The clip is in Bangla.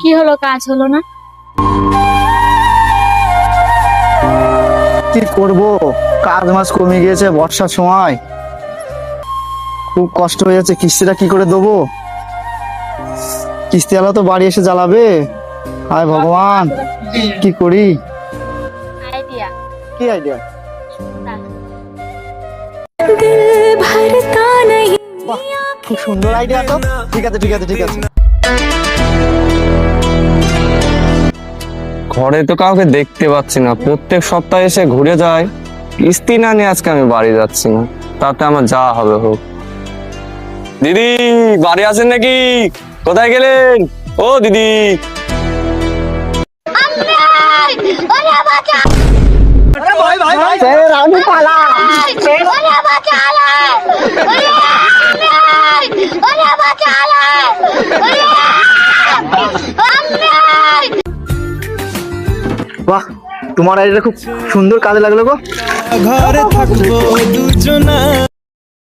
কি হলো, কাজ হলো না? কি করব, কাজ মাস কমে গিয়েছে, বর্ষার সময় খুব কষ্ট হয়ে যাচ্ছে। কিস্তিটা কি করে দেবো? কিস্তিওয়ালা তো বাড়ি এসে জ্বালাবে। হায় ভগবান, কি করি? আইডিয়া। কি আইডিয়া? খুব সুন্দর আইডিয়া তো। ঠিক আছে ঠিক আছে ঠিক আছে। ঘরে তো কাউকে দেখতে পাচ্ছি না, প্রত্যেক সপ্তাহে এসে ঘুরে যায়। কিস্তি না নিয়ে আজকে আমি বাড়ি যাচ্ছি না, তাতে আমার যা হবে হোক। দিদি বাড়ি আছেন নাকি? কোথায় গেলেন ও দিদি? বাহ, তোমার আইডিয়া খুব সুন্দর, কাজে লাগলো গো। ঘরে থাকবো দুজনা।